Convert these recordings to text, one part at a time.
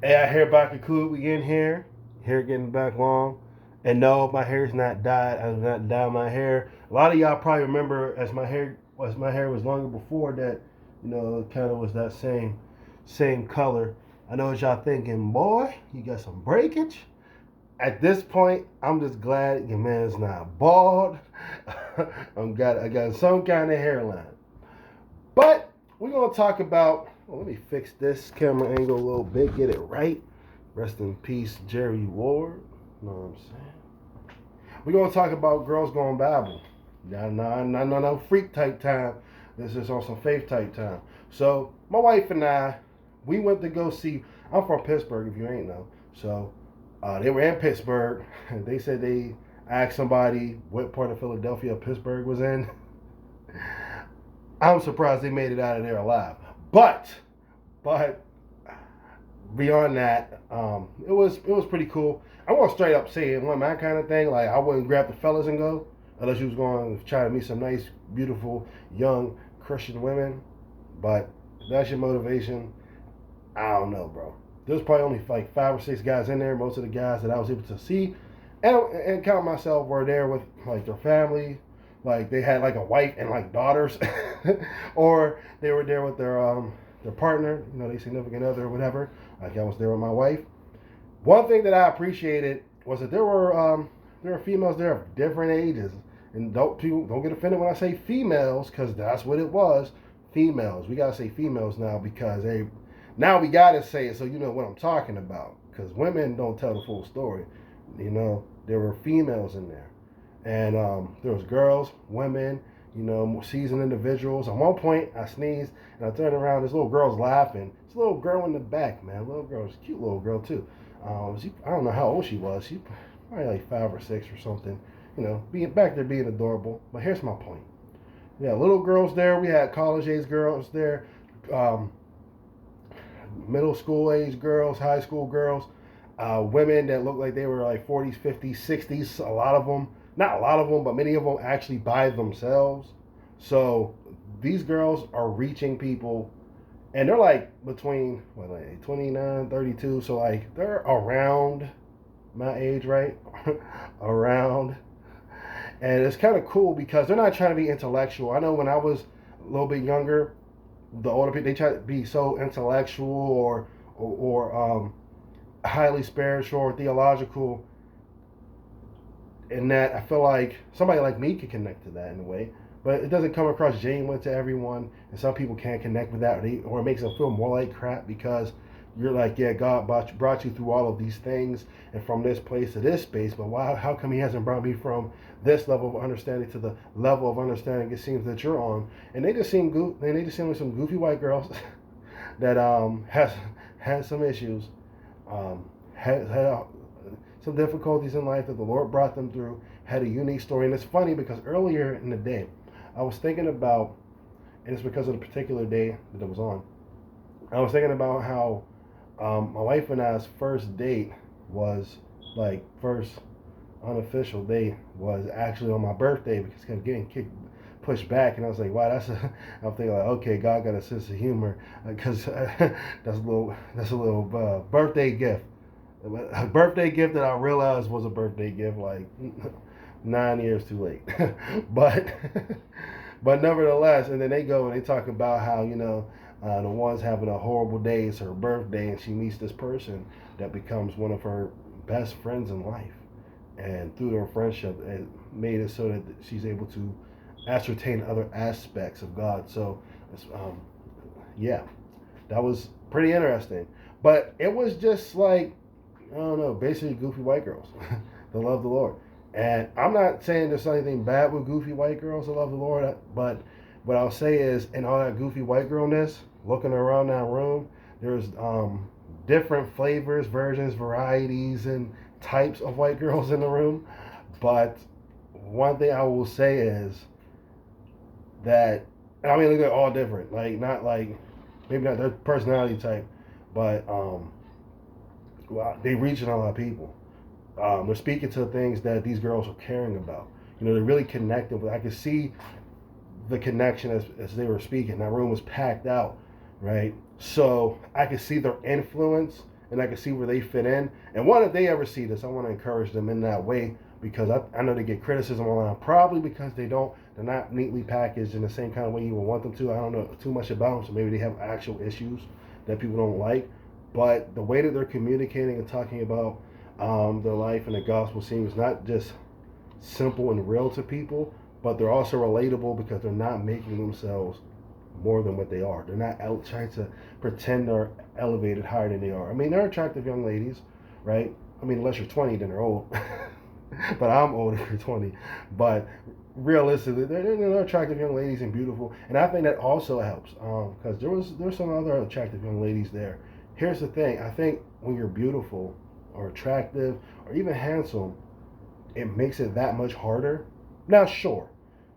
Hey, I hear back a cool. We in here. Hair getting back long. And no, my hair's not dyed. I did not dye my hair. A lot of y'all probably remember as my hair was longer before that, it kind of was that same color. I know what y'all thinking, boy, you got some breakage. At this point, I'm just glad your man's not bald. I got some kind of hairline. But we're gonna talk about. Well, let me fix this camera angle a little bit, get it right. Rest in peace, Jerry Ward. You know what I'm saying? We're gonna talk about girls going Bible. No freak type time. This is on some faith type time. So my wife and I, we went to go see. I'm from Pittsburgh, if you ain't know. So they were in Pittsburgh. They said they asked somebody what part of Philadelphia Pittsburgh was in. I'm surprised they made it out of there alive. But beyond that, it was pretty cool. I want to straight up say it wasn't my kind of thing. Like I wouldn't grab the fellas and go unless you was going to try to meet some nice, beautiful, young Christian women. But if that's your motivation, I don't know, bro. There's probably only like 5 or 6 guys in there. Most of the guys that I was able to see and count myself were there with like their family, like they had like a wife and like daughters, or they were there with their partner, their significant other or whatever. Like I was there with my wife. One thing that I appreciated was that there were females there of different ages, and don't get offended when I say females because that's what it was. Females. We gotta say females now because now we gotta say it so you know what I'm talking about. Because women don't tell the full story. There were females in there, and there was girls, women, more seasoned individuals. At one point, I sneezed and I turned around. This little girl's laughing. This little girl in the back, man, little girl, she's a cute little girl too. I don't know how old she was. She probably like 5 or 6 or something. Being back there being adorable. But here's my point. We had little girls there. We had college age girls there. Um, Middle school age girls, high school girls, women that looked like they were like 40s, 50s, 60s. A lot of them, not a lot of them, but many of them actually by themselves. So these girls are reaching people, and they're like between what, like 29, 32. So like they're around my age, right? Around. And it's kind of cool because they're not trying to be intellectual. I know when I was a little bit younger, the older people they try to be so intellectual or highly spiritual or theological, in that I feel like somebody like me could connect to that in a way, but it doesn't come across genuine to everyone, and some people can't connect with that, or it makes them feel more like crap because you're like, yeah, God brought you through all of these things and from this place to this space, but why? How come He hasn't brought me from this level of understanding to the level of understanding it seems that you're on? And they just seem like some goofy white girls that has some issues, had some difficulties in life that the Lord brought them through, had a unique story. And it's funny because earlier in the day, I was thinking about, and it's because of the particular day that it was on, I was thinking about how my wife and I's first date was, like, first unofficial date was actually on my birthday because it kept getting pushed back, and I was like, wow, I'm thinking like, okay, God got a sense of humor because that's a little birthday gift. A birthday gift that I realized was a birthday gift like 9 years too late. but but nevertheless, and then they go and they talk about how the one's having a horrible day. It's her birthday, and she meets this person that becomes one of her best friends in life. And through their friendship, it made it so that she's able to ascertain other aspects of God. So, yeah, that was pretty interesting. But it was just like, I don't know, basically goofy white girls that love the Lord. And I'm not saying there's anything bad with goofy white girls that love the Lord, but what I'll say is, in all that goofy white girlness, looking around that room, there's different flavors, versions, varieties, and types of white girls in the room. But one thing I will say is that, and I mean, they're all different. Like, not like, maybe not their personality type, but well, they reaching a lot of people. They're speaking to things that these girls are caring about. They're really connected with. I could see the connection as they were speaking. That room was packed out, right? So I could see their influence and I can see where they fit in. And one, if they ever see this, I want to encourage them in that way, because I know they get criticism online, probably because they're not neatly packaged in the same kind of way you would want them to. I don't know too much about them, so maybe they have actual issues that people don't like. But the way that they're communicating and talking about their life and the gospel seems not just simple and real to people, but they're also relatable because they're not making themselves more than what they are. They're not out trying to pretend they're elevated higher than they are. I mean, they're attractive young ladies, right? I mean, unless you're 20, then they're old. But I'm old if you're 20. But realistically, they're attractive young ladies and beautiful. And I think that also helps, because there's some other attractive young ladies there. Here's the thing. I think when you're beautiful or attractive or even handsome, it makes it that much harder. Now, sure,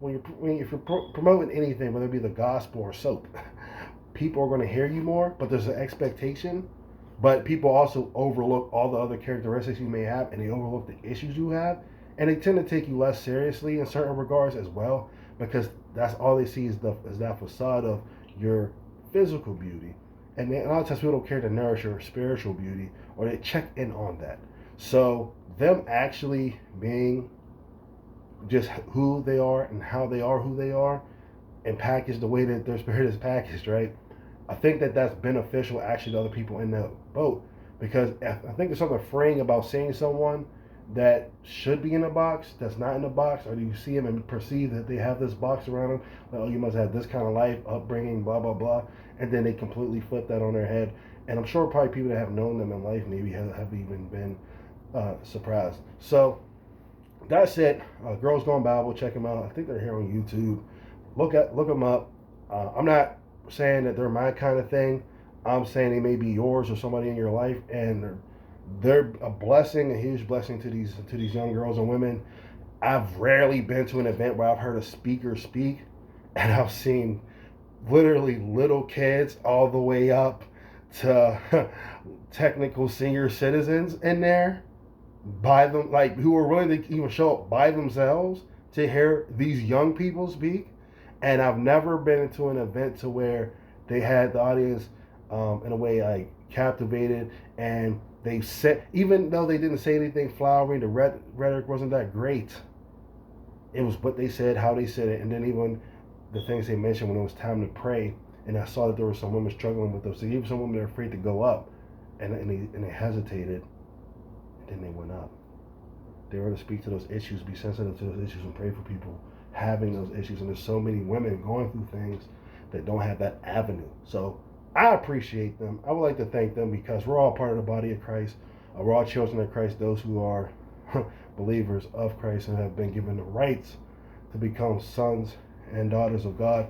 if you're promoting anything, whether it be the gospel or soap, people are going to hear you more, but there's an expectation. But people also overlook all the other characteristics you may have, and they overlook the issues you have, and they tend to take you less seriously in certain regards as well, because that's all they see is that facade of your physical beauty. And a lot of times people don't care to nourish your spiritual beauty, or they check in on that. So them actually being just who they are and how they are who they are, and packaged the way that their spirit is packaged, right? I think that that's beneficial actually to other people in the boat, because I think there's something freeing about seeing someone that should be in a box that's not in the box, or do you see them and perceive that they have this box around them, like, oh, you must have this kind of life, upbringing, blah blah blah, and then they completely flip that on their head. And I'm sure probably people that have known them in life maybe have even been surprised. So that's it. Girls Gone Bible, check them out. I think they're here on YouTube. Look them up. I'm not saying that they're my kind of thing. I'm saying they may be yours or somebody in your life, and they're a blessing, a huge blessing to these young girls and women. I've rarely been to an event where I've heard a speaker speak, and I've seen literally little kids all the way up to technical senior citizens in there, by them, like, who are willing to even show up by themselves to hear these young people speak. And I've never been to an event to where they had the audience in a way like captivated, and they said, even though they didn't say anything flowery, the rhetoric wasn't that great. It was what they said, how they said it, and then even the things they mentioned when it was time to pray. And I saw that there were some women struggling with those. So even some women that are afraid to go up, and they hesitated, and then they went up. They were to speak to those issues, be sensitive to those issues, and pray for people having those issues. And there's so many women going through things that don't have that avenue. So I appreciate them. I would like to thank them, because we're all part of the body of Christ. We're all children of Christ, those who are believers of Christ and have been given the rights to become sons and daughters of God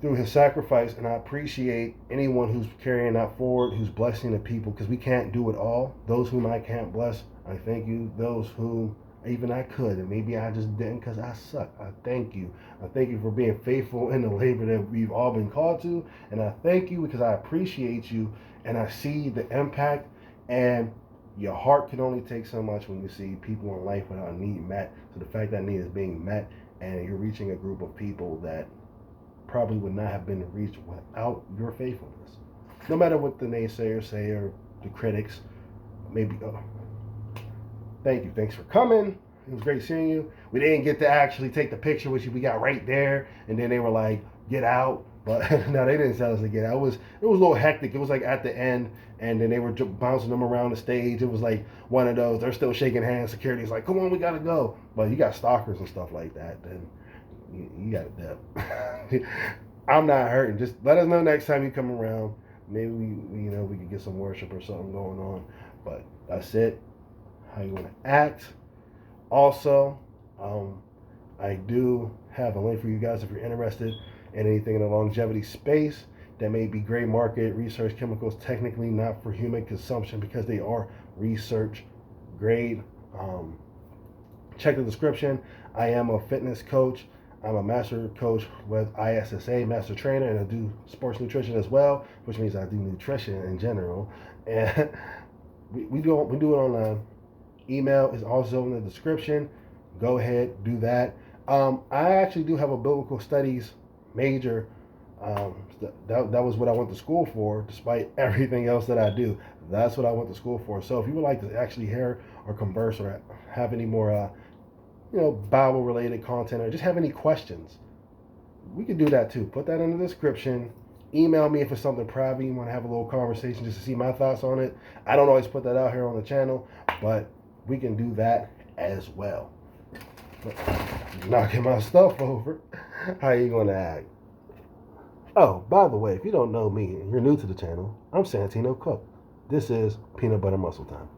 through his sacrifice. And I appreciate anyone who's carrying that forward, who's blessing the people, because we can't do it all. Those whom I can't bless, I thank you. Those whom even I could, and maybe I just didn't because I suck, I thank you. I thank you for being faithful in the labor that we've all been called to. And I thank you because I appreciate you, and I see the impact. And your heart can only take so much when you see people in life without a need met. So the fact that need is being met, and you're reaching a group of people that probably would not have been reached without your faithfulness. No matter what the naysayers say, or the critics, maybe. Thank you. Thanks for coming. It was great seeing you. We didn't get to actually take the picture with you. We got right there, and then they were like, "Get out." But no, they didn't tell us to get out. It was a little hectic. It was like at the end, and then they were bouncing them around the stage. It was like one of those. They're still shaking hands. Security's like, "Come on, we gotta go." But you got stalkers and stuff like that, then you got to dip. I'm not hurting. Just let us know next time you come around. Maybe we could get some worship or something going on. But that's it. How you want to act. Also, I do have a link for you guys if you're interested in anything in the longevity space that may be gray market research chemicals, technically not for human consumption because they are research grade. Check the description. I am a fitness coach. I'm a master coach with ISSA, master trainer, and I do sports nutrition as well, which means I do nutrition in general. And we do it online. Email is also in the description. Go ahead, do that. I actually do have a biblical studies major. That was what I went to school for, despite everything else that I do. That's what I went to school for. So if you would like to actually hear or converse or have any more, Bible related content or just have any questions, we could do that too. Put that in the description. Email me if it's something private you want to have a little conversation just to see my thoughts on it. I don't always put that out here on the channel, but we can do that as well. But knocking my stuff over. How you gonna act? Oh, by the way, if you don't know me and you're new to the channel, I'm Santino Cook. This is Peanut Butter Muscle Time.